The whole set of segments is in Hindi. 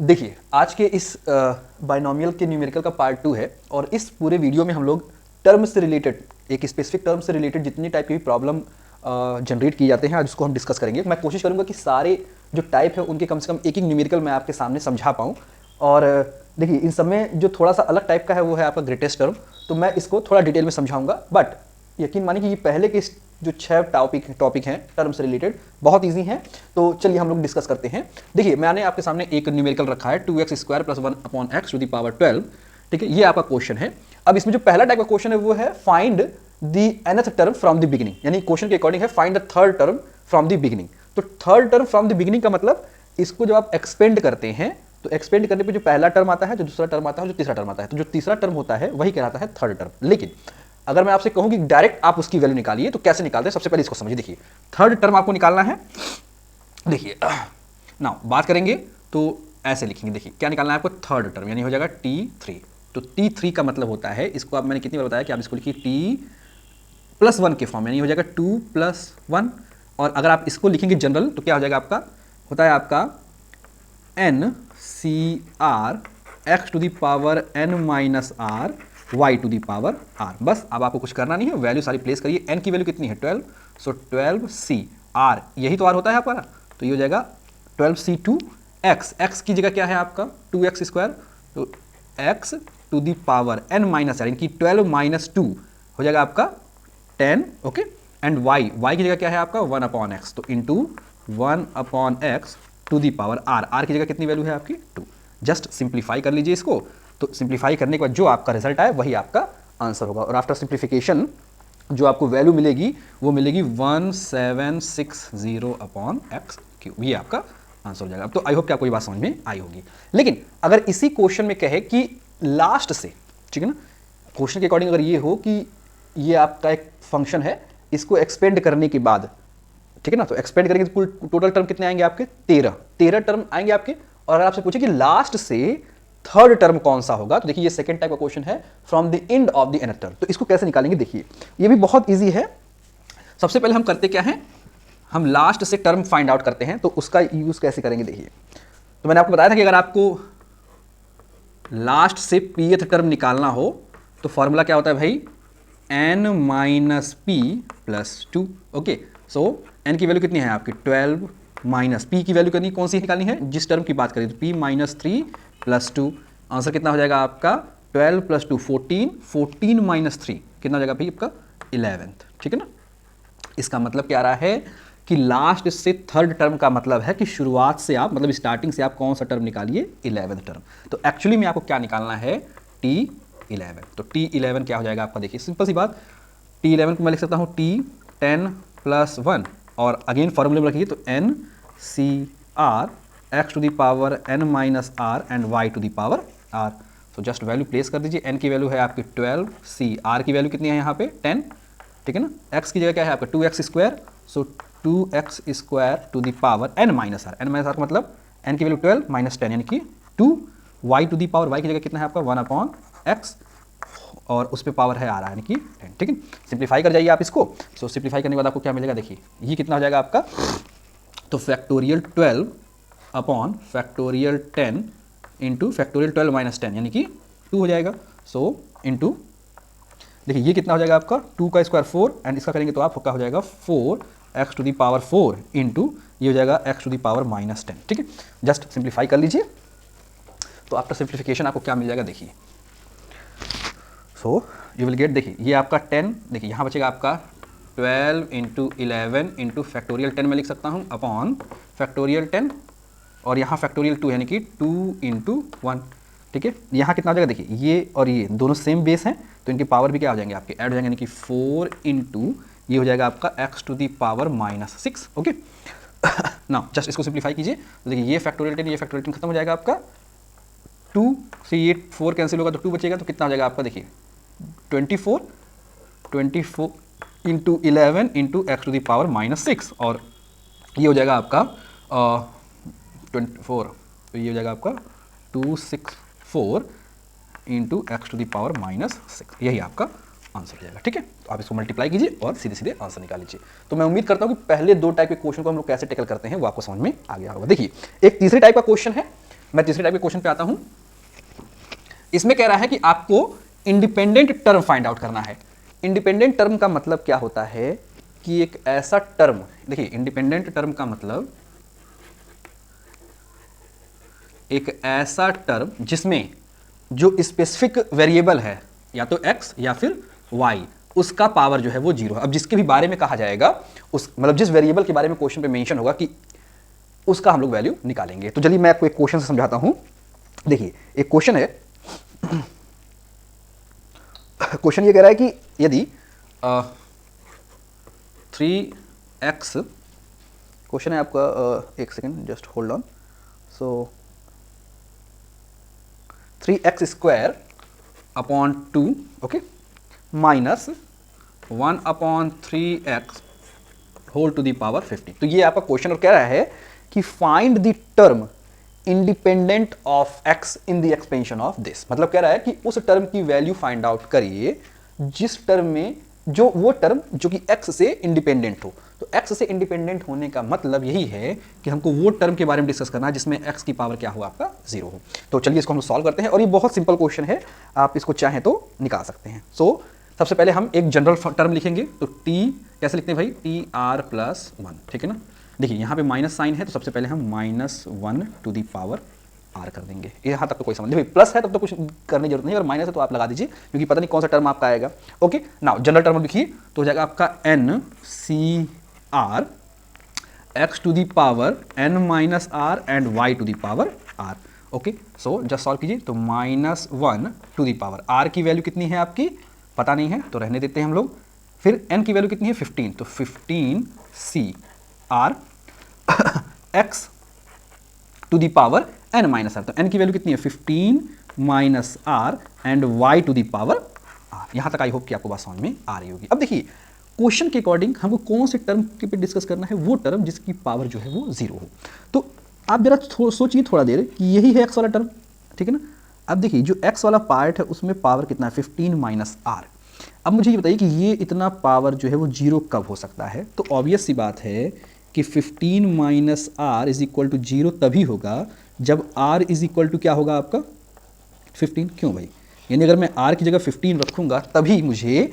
देखिए आज के इस बाइनोमियल के न्यूमेरिकल का पार्ट 2 है और इस पूरे वीडियो में हम लोग टर्म से रिलेटेड एक स्पेसिफिक टर्म से रिलेटेड जितनी टाइप की भी प्रॉब्लम जनरेट किए जाते हैं आज उसको हम डिस्कस करेंगे। मैं कोशिश करूंगा कि सारे जो टाइप है उनके कम से कम एक एक न्यूमेरिकल मैं आपके सामने समझा पाऊँ। और देखिए इन सब में जो थोड़ा सा अलग टाइप का है वो है आपका ग्रेटेस्ट टर्म, तो मैं इसको थोड़ा डिटेल में समझाऊंगा। बट यकीन मानिए कि ये पहले के जो 6 टॉपिक हैं टर्म से रिलेटेड बहुत इजी हैं, तो चलिए हम लोग डिस्कस करते हैं। देखिए मैंने आपके सामने एक न्यूमेरिकल रखा है 2x² + 1/x to the power 12। ठीक है, ये आपका क्वेश्चन है। अब इसमें जो पहला टाइप का क्वेश्चन है वो है find the nth term from the beginning, यानी क्वेश्चन के अकॉर्डिंग है find the third term from the beginning. तो third term from the beginning का मतलब इसको जब आप एक्सपेंड करते हैं तो एक्सपेंड करने पे जो पहला टर्म आता है, जो दूसरा टर्म आता है, जो तीसरा टर्म आता है, तो जो तीसरा टर्म होता है वही कहलाता है थर्ड टर्म। लेकिन अगर मैं आपसे कहूं कि डायरेक्ट आप उसकी वैल्यू निकालिए तो कैसे निकालते हैं, सबसे पहले इसको समझिए। देखिए थर्ड टर्म आपको निकालना है। देखिए नाउ बात करेंगे तो ऐसे लिखेंगे। देखिए क्या निकालना है आपको, थर्ड टर्म, यानी हो जाएगा t3। तो t3 का मतलब होता है, इसको आप मैंने कितनी बार बताया कि आप इसको लिखिए t+1 के फॉर्म, यानी हो जाएगा 2+1। और अगर आप इसको लिखेंगे जनरल तो क्या हो जाएगा आपका, होता है आपका NCR x to the power n-r y to the power r। बस अब आपको कुछ करना नहीं है, वैल्यू सारी प्लेस करिए। n की वैल्यू कितनी है 12, सो 12c r, यही तो r होता है आपका, तो ये हो जाएगा 12c टू x। x की जगह क्या है आपका 2x², तो x to the power n-r, इनकी 12 - 2 हो जाएगा आपका 10। ओके, एंड y की जगह क्या है आपका 1/x, तो into 1/x to the power r की जगह कितनी वैल्यू है आपकी 2। जस्ट सिंप्लीफाई कर लीजिए इसको, तो सिंप्लीफाई करने के बाद जो आपका रिजल्ट आए वही आपका आंसर होगा। और आफ्टर सिंप्लीफिकेशन जो आपको वैल्यू मिलेगी वो मिलेगी 1760/x³, ये आपका आंसर हो जाएगा। अब तो आई होप कि आपको ये बात समझ में आई होगी। लेकिन अगर इसी क्वेश्चन में कहे कि लास्ट से, ठीक है ना, क्वेश्चन के अकॉर्डिंग अगर ये हो कि ये आपका एक फंक्शन है, इसको एक्सपेंड करने के बाद, ठीक है ना, तो एक्सपेंड करेंगे तो कुल टोटल टर्म कितने आएंगे आपके 13 टर्म आएंगे आपके। और अगर आपसे पूछे कि लास्ट से थर्ड टर्म कौन सा होगा, तो देखिए ये सेकंड टाइप का क्वेश्चन है, from the end of the nth term. तो इसको कैसे निकालेंगे, देखिए ये भी बहुत इजी है। सबसे पहले हम करते क्या हैं, हम लास्ट से टर्म फाइंड आउट करते हैं, तो उसका यूज कैसे करेंगे। देखिए तो मैंने आपको बताया था कि अगर आपको लास्ट से pth टर्म निकालना हो तो फॉर्मूला क्या होता है भाई, n-p+2। ओके, सो n की वैल्यू कितनी है आपकी 12 माइनस p की वैल्यू कितनी, कौन सी निकालनी है, जिस टर्म की बात करें तो p-3+2। आंसर कितना हो जाएगा आपका 12 + 2 14, 14 - 3 कितना हो जाएगा भाई आपका 11। ठीक है ना, इसका मतलब क्या आ रहा है कि लास्ट से थर्ड टर्म का मतलब है कि शुरुआत से आप, मतलब स्टार्टिंग से आप कौन सा टर्म निकालिए 11th टर्म। तो एक्चुअली में आपको क्या निकालना है t11। तो t11 क्या हो जाएगा आपका, देखिए सिंपल सी बात, t11 को मैं लिख सकता हूँ t10+1 और अगेन फॉर्मूले में रखिए तो NCR x to the power n-r and y to the power r। तो जस्ट वैल्यू प्लेस कर दीजिए। n की वैल्यू है आपकी 12c, r की वैल्यू कितनी है यहाँ पे 10, ठीक है ना, x की जगह क्या है आपका 2x², so 2x² to the power n-r, n-r का मतलब n की वैल्यू 12 - 10 यानी कि 2, y to the power y की जगह कितना है आपका 1/x और उस पर पावर है आ रहा है यानी कि 10। ठीक है, सिंप्लीफाई कर जाइए आप इसको। सो सिंप्लीफाई करने के बाद आपको क्या मिलेगा, देखिए ये कितना हो जाएगा आपका, तो फैक्टोरियल 12/10 इंटू फैक्टोरियल 12 - 10 यानी कि 2 हो जाएगा। सो इंटू देखिए ये कितना हो जाएगा आपका 2 का स्क्वायर 4 एंड इसका करेंगे तो आपका हो जाएगा 4x to the power 4 into ये हो जाएगा x टू दी पावर -10। ठीक है, जस्ट सिंप्लीफाई कर लीजिए। तो आफ्टर सिंप्लीफिकेशन आपको क्या मिल जाएगा, देखिए सो यू विल गेट, देखिए ये आपका 10, देखिए यहाँ बचेगा आपका 12 × 11 इंटू फैक्टोरियल 10 में लिख सकता हूँ अपॉन फैक्टोरियल 10 और यहाँ फैक्टोरियल 2 यानी कि 2 × 1। ठीक है, यहाँ कितना हो जाएगा, देखिए ये और ये दोनों सेम बेस हैं तो इनकी पावर भी क्या हो जाएंगे आपके ऐड हो जाएंगे, यानी कि 4 × ये हो जाएगा आपका x to the power -6। Okay ना, जस्ट इसको सिंप्लीफाई कीजिए तो देखिए ये फैक्टोरियल 10 ये फैक्टोरियल 10 खत्म हो जाएगा आपका, 2 से ये 4 कैंसिल होगा तो 2 बचेगा, तो कितना हो जाएगा आपका, देखिए 24 × 11 into x to the power -6 और ये हो जाएगा आपका 24, तो ये हो जाएगा आपका 264 into x to the power -6, यही आपका आंसर हो जाएगा। ठीक है, तो आप इसको मल्टीप्लाई कीजिए और सीधे सीधे आंसर निकाल लीजिए। तो मैं उम्मीद करता हूँ कि पहले दो टाइप के क्वेश्चन को हम लोग कैसे टैकल करते हैं वो आपको समझ में आ गया होगा। देखिए एक तीसरे टाइप का क्वेश्चन है मैं तीसरे टाइप के क्वेश्चन पे आता हूं। इसमें कह रहा है कि आपको इंडिपेंडेंट टर्म फाइंड आउट करना है। इंडिपेंडेंट टर्म का मतलब क्या होता है कि एक ऐसा टर्म, देखिए इंडिपेंडेंट टर्म का मतलब एक ऐसा टर्म जिसमें जो स्पेसिफिक वेरिएबल है या तो x या फिर y, उसका पावर जो है वो जीरो है। अब जिसके भी बारे में कहा जाएगा, उस मतलब जिस वेरिएबल के बारे में क्वेश्चन पे मेंशन होगा कि उसका हम लोग वैल्यू निकालेंगे। तो चलिए मैं आपको एक क्वेश्चन से समझाता हूं। देखिए एक क्वेश्चन है, क्वेश्चन ये कह रहा है कि यदि 3x, क्वेश्चन है आपका, एक second just hold on. So 3x square upon 2, okay, minus 1 upon 3x whole to the power 50। तो ये आपका क्वेश्चन और कह रहा है कि find the term independent of x in the expansion of this. मतलब कह रहा है कि उस टर्म की वैल्यू फाइंड आउट करिए जिस टर्म में जो वो टर्म जो कि x से इंडिपेंडेंट हो। तो x से इंडिपेंडेंट होने का मतलब यही है कि हमको वो टर्म के बारे में डिस्कस करना है जिसमें x की पावर क्या हो, आपका जीरो हो। तो चलिए इसको हम सॉल्व करते हैं और ये बहुत सिंपल क्वेश्चन है, आप इसको चाहें तो निकाल सकते हैं। सो सबसे पहले हम एक जनरल टर्म लिखेंगे। तो t कैसे लिखते हैं भाई, टी आर प्लस 1, ठीक है ना। देखिए यहाँ पे माइनस साइन है तो सबसे पहले हम -1 टू दी पावर आर कर देंगे। यहाँ तक तो कोई समझ नहीं, प्लस है तब तो कुछ करने की जरूरत नहीं, और माइनस है तो आप लगा दीजिए क्योंकि पता नहीं कौन सा टर्म आपका आएगा। ओके नाउ जनरल टर्म लिखिए तो हो जाएगा आपका n C R x to the power n minus R and y to the power r। Okay so just solve कीजिए तो -1 टू दी पावर r की वैल्यू कितनी है आपकी पता नहीं है तो रहने देते हैं हम लोग। फिर n की वैल्यू कितनी है 15, तो 15 C R x to the power n minus R. तो n की वैल्यू कितनी है 15 minus R and y to the power r। यहां तक आई होप कि आपको बात समझ में आ रही होगी। अब देखिए क्वेश्चन के अकॉर्डिंग हमको कौन से टर्म के पे डिस्कस करना है, वो टर्म जिसकी पावर जो है वो जीरो हो। तो आप जरा सोचिए थोड़ा देर कि यही है x वाला टर्म, ठीक है ना। अब देखिए जो x वाला पार्ट है उसमें पावर कितना है 15 माइनस आर। अब मुझे ये बताइए कि ये इतना पावर जो है वो जीरो कब हो सकता है। तो ऑब्वियस सी बात है कि 15 minus R is equal to zero तभी होगा जब r इज इक्वल टू क्या होगा आपका 15। क्यों भाई, यानी अगर मैं r की जगह 15 रखूंगा तभी मुझे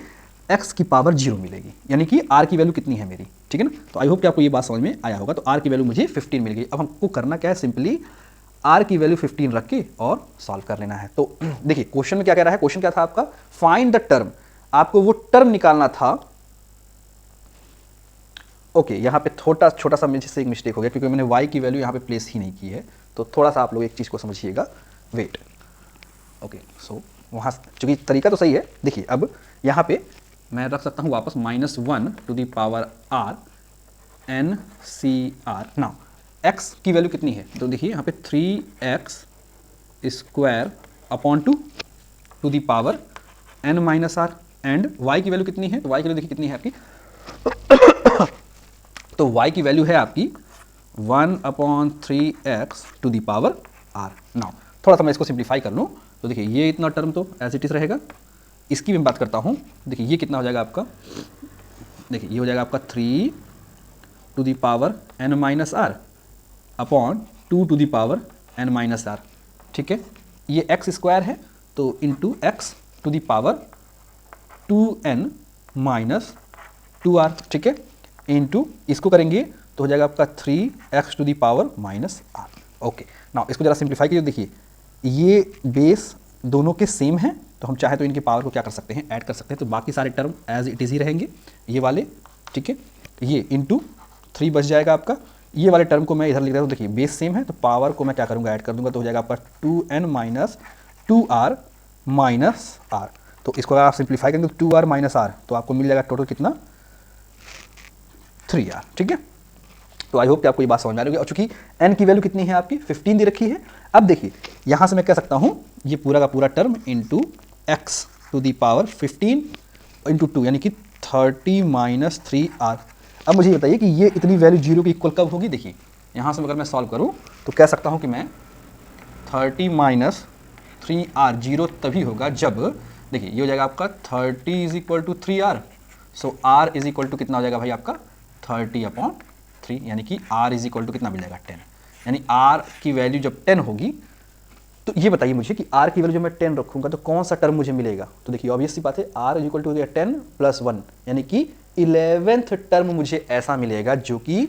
x की पावर जीरो मिलेगी, यानी कि r की वैल्यू कितनी है मेरी, ठीक है ना। तो आई होप कि आपको ये बात समझ में आया होगा। तो r की वैल्यू मुझे 15 मिल गई। अब हमको करना क्या है, सिंपली r की वैल्यू 15 रख के और सॉल्व कर लेना है। तो देखिए क्वेश्चन में क्या कह रहा है, क्वेश्चन क्या था आपका, फाइंड द टर्म, आपको वो टर्म निकालना था। ओके यहाँ पे छोटा सा मुझसे एक मिस्टेक हो गया क्योंकि मैंने y की वैल्यू यहाँ पे प्लेस ही नहीं की है। तो थोड़ा सा आप लोग एक चीज़ को समझिएगा, वेट। ओके सो वहाँ चूंकि तरीका तो सही है। देखिए अब यहाँ पे मैं रख सकता हूँ वापस -1 to the power r n c r। Now x की वैल्यू कितनी है, तो देखिए यहाँ पे 3x square upon 2 to the power n minus R and y की वैल्यू कितनी है, तो y की वैल्यू देखिए कितनी है आपकी तो y की वैल्यू है आपकी 1/3x to the power r। Now थोड़ा सा मैं इसको सिंप्लीफाई कर लूँ तो देखिए ये इतना टर्म तो एज इट इज रहेगा। इसकी भी मैं बात करता हूँ, देखिए ये कितना हो जाएगा आपका, देखिए ये हो जाएगा आपका 3 to the power n minus R upon 2 to the power n minus are, ठीक है। ये x स्क्वायर है तो into x to the power 2n minus 2r, ठीक है, इंटू इसको करेंगे तो हो जाएगा आपका 3x to the power minus R. Okay now इसको जरा सिंप्लीफाई कीजिए। देखिए ये बेस दोनों के सेम हैं तो हम चाहे तो इनकी पावर को क्या कर सकते हैं, ऐड कर सकते हैं। तो बाकी सारे टर्म एज इट इज ही रहेंगे ये वाले, ठीक है। ये इंटू 3 बच जाएगा आपका। ये वाले टर्म को मैं इधर लिख रहा हूँ, देखिए बेस सेम है तो पावर को मैं क्या करूँगा, ऐड कर दूंगा तो हो जाएगा आपका 2n minus 2r minus R. तो इसको अगर आप सिंप्लीफाई करेंगे तो 2r माइनस आर तो आपको मिल जाएगा टोटल कितना 3r, ठीक है। तो आई होप कि आपको ये बात समझ में आ रही होगी। और चूंकि n की वैल्यू कितनी है आपकी 15 दी रखी है। अब देखिए यहाँ से मैं कह सकता हूँ ये पूरा का पूरा term into x to the power 15 into 2 यानी कि 30 माइनस 3r। अब मुझे बताइए कि ये इतनी वैल्यू जीरो की इक्वल कब होगी। देखिए यहाँ से अगर मैं सॉल्व करूँ तो कह सकता हूँ कि मैं 30 माइनस 3r जीरो तभी होगा जब, देखिए ये हो जाएगा आपका 30 is equal to 3r। So r is equal to कितना हो जाएगा भाई आपका 30/3, यानी कि r इज इक्वल टू कितना मिल जाएगा 10। यानी r की वैल्यू जब 10 होगी तो ये बताइए मुझे कि r की वैल्यू जब मैं 10 रखूंगा तो कौन सा टर्म मुझे मिलेगा। तो देखिए ऑब्वियस सी बात है, r is equal to 10 plus 1, यानी कि 11th टर्म मुझे ऐसा मिलेगा जो कि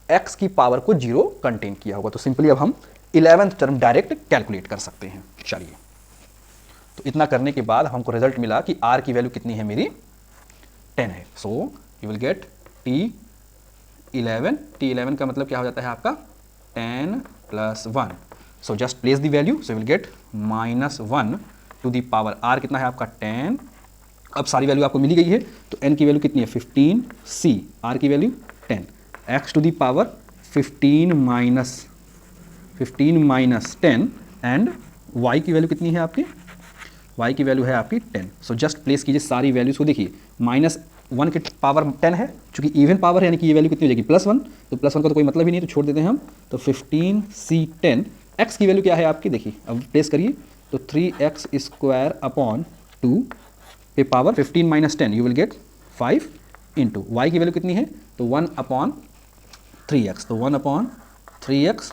x की पावर को 0 कंटेन किया होगा। तो सिंपली अब हम 11th टर्म डायरेक्ट कैलकुलेट कर सकते हैं। चलिए, तो इतना करने के बाद हमको रिजल्ट मिला कि r की वैल्यू कितनी है मेरी 10 है। So you will get T11, T11 का मतलब क्या हो जाता है आपका 10 plus 1। So just place the value, so will get -1 to the power r कितना है आपका 10। अब सारी वैल्यू आपको मिली गई है, तो n की वैल्यू कितनी है 15, c r की value 10, x to the power 15 minus 10 and y की वैल्यू कितनी है आपकी, y की वैल्यू है आपकी 10। सो जस्ट प्लेस कीजिए सारी वैल्यूज को। देखिए -1 की पावर 10 है, चूंकि इवन पावर है, यानी कि ये वैल्यू कितनी हो जाएगी +1, तो +1 का तो कोई मतलब ही नहीं है, तो छोड़ देते हैं हम। तो 15c10, x की वैल्यू क्या है आपकी, देखिए अब प्लेस करिए, तो 3x² अपॉन 2 पे power 15 minus 10 you will get 5 into y की वैल्यू कितनी है, तो 1/3x, तो 1/3x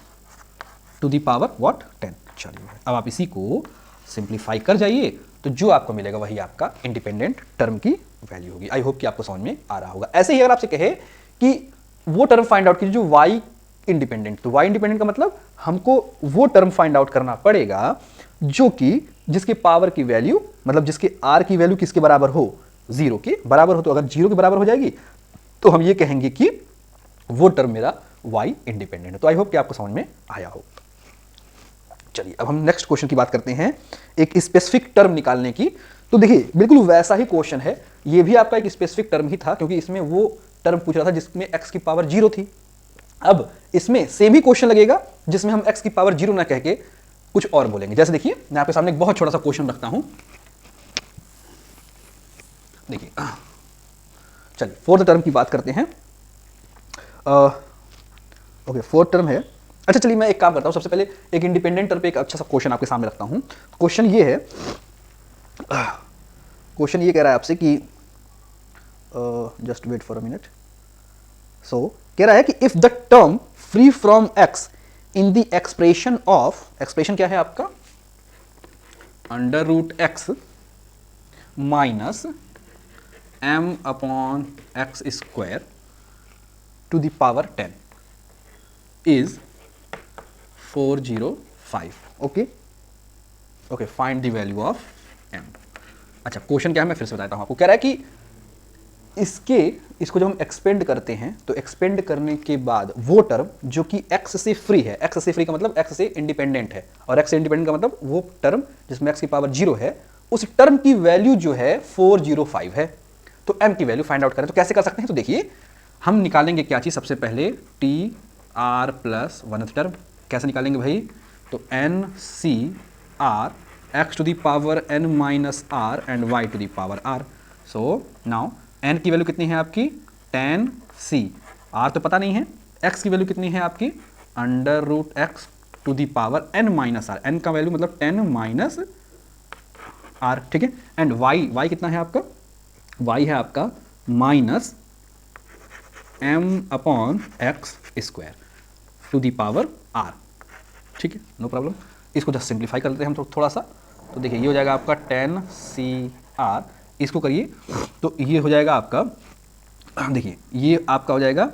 to the power what 10। चलिए अब आप इसी को सिंप्लीफाई कर जाइए, तो जो आपको मिलेगा वही आपका इंडिपेंडेंट टर्म की वैल्यू होगी। आई होप कि आपको समझ में आ रहा होगा। ऐसे ही अगर आपसे कहे कि वो टर्म फाइंड आउट कीजिए जो y इंडिपेंडेंट, तो y इंडिपेंडेंट का मतलब हमको वो टर्म फाइंड आउट करना पड़ेगा जो कि जिसके पावर की वैल्यू, मतलब जिसके r की वैल्यू किसके बराबर हो, 0 के बराबर हो। तो अगर 0 के बराबर हो जाएगी तो हम ये कहेंगे कि वो टर्म मेरा y इंडिपेंडेंट है। तो आई होप कि आपको समझ में आया हो। चलिए अब हम नेक्स्ट क्वेश्चन की बात करते हैं, एक स्पेसिफिक टर्म निकालने की। तो देखिए बिल्कुल वैसा ही क्वेश्चन है, ये भी आपका एक स्पेसिफिक टर्म ही था, क्योंकि इसमें वो टर्म पूछ रहा था जिसमें x की पावर 0 थी। अब इसमें सेम ही क्वेश्चन लगेगा जिसमें हम x की पावर 0 ना कह के कुछ और बोलेंगे। जैसे देखिए मैं आपके सामने एक बहुत छोटा सा क्वेश्चन रखता हूं, देखिए चलिए फोर्थ टर्म की बात करते हैं। ओके फोर्थ टर्म है। अच्छा चलिए मैं एक काम करता हूं, सबसे पहले एक इंडिपेंडेंट टर्म पे एक अच्छा सा क्वेश्चन आपके सामने रखता हूं। क्वेश्चन ये है, क्वेश्चन ये कह रहा है आपसे कि just wait for a minute. So कह रहा है कि if the term free from x in the expression of, expression क्या है आपका √x minus m/x² to the power 10 is 405। Okay okay, find the value of m। अच्छा क्वेश्चन क्या है मैं फिर से बताता हूं आपको। कह रहा है कि इसको जब हम एक्सपेंड करते हैं तो एक्सपेंड करने के बाद वो टर्म जो कि x से फ्री है, x से फ्री का मतलब x से इंडिपेंडेंट है, और x से इंडिपेंडेंट का मतलब वो टर्म जिसमें x की पावर 0 है, उस टर्म की वैल्यू जो है 405 है। तो m की वैल्यू फाइंड आउट करें तो कैसे कर सकते हैं। तो देखिए हम निकालेंगे क्या चीज, सबसे पहले TR प्लस 1th टर्म। कैसे निकालेंगे भाई, तो NCR x to the power n minus r and y to the power r। So now n की वैल्यू कितनी है आपकी 10c, r तो पता नहीं है, x की वैल्यू कितनी है आपकी √x to the power n minus r, n का वैल्यू मतलब 10 माइनस r, ठीक है। एंड y कितना है आपका, y है आपका minus m/x² to the power r, ठीक है, नो प्रॉब्लम। इसको जस्ट सिंप्लीफाई कर लेते हैं हम थोड़ा सा। तो देखिए ये हो जाएगा आपका 10cr, इसको करिए तो ये हो जाएगा आपका, देखिए ये आपका हो जाएगा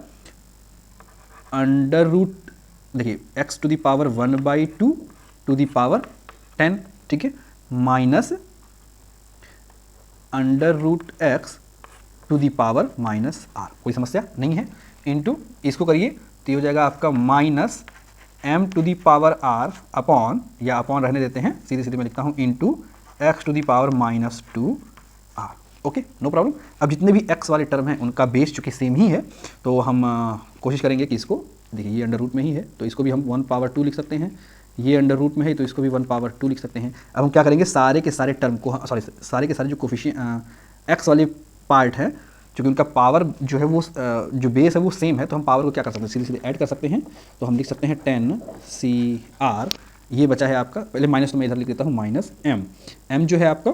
देखिए x to the power 1/2 to the power 10, ठीक है, minus √x to the power minus r, कोई समस्या नहीं है, इनटू इसको करिए तो ये हो जाएगा आपका minus m to the power r upon, या अपॉन रहने देते हैं, सीधे सीधे मैं लिखता हूँ, into x to the power -2r। Okay no problem. अब जितने भी x वाले टर्म हैं उनका बेस चूँकि सेम ही है, तो हम कोशिश करेंगे कि इसको, देखिए ये अंडर रूट में ही है तो इसको भी हम 1/2 लिख सकते हैं, ये अंडर रूट में है तो इसको भी 1/2 लिख सकते हैं। अब हम क्या करेंगे, सारे के सारे टर्म को, सॉरी सारे के सारे जो कोफिशिएंट x वाले पार्ट है, क्योंकि उनका पावर जो है वो जो बेस है वो सेम है, तो हम पावर को क्या कर सकते हैं, सीधे सीधे ऐड कर सकते हैं। तो हम लिख सकते हैं 10cr, ये बचा है आपका, पहले माइनस तो मैं इधर लिख देता हूँ, माइनस m जो है आपका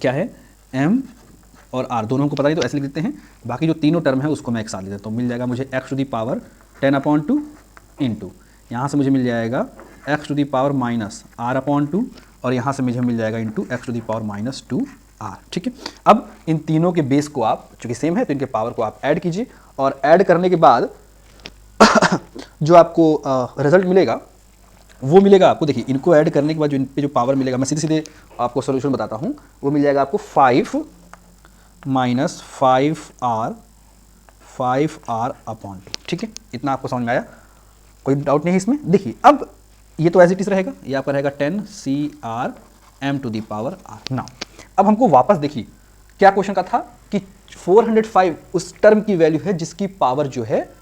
क्या है, m और r दोनों को पता नहीं तो ऐसे लिख देते हैं। बाकी जो तीनों टर्म है उसको मैं एक साथ लिख देता हूँ, मिल जाएगा मुझे x to the power 10/2 into, यहाँ से मुझे मिल जाएगा X to the power minus R upon two, और यहाँ से मुझे मिल जाएगा into x to the power minus two R. ठीक है, अब इन तीनों के बेस को आप, चूंकि सेम है तो इनके पावर को आप ऐड कीजिए, और ऐड करने के बाद जो आपको रिजल्ट मिलेगा वो मिलेगा आपको, देखिए इनको ऐड करने के बाद जो इन पे जो पावर मिलेगा, मैं सीधे सीधे आपको सोल्यूशन बताता हूँ, वो मिल जाएगा आपको 5 माइनस 5r अपॉन 2। ठीक है, इतना आपको समझ में आया, कोई डाउट नहीं है इसमें। देखिए अब ये तो एज इट इज रहेगा, ये आपका रहेगा 10 CRm to the power r। Now अब हमको वापस देखिए क्या क्वेश्चन का था कि 405 उस टर्म की वैल्यू है जिसकी पावर जो है,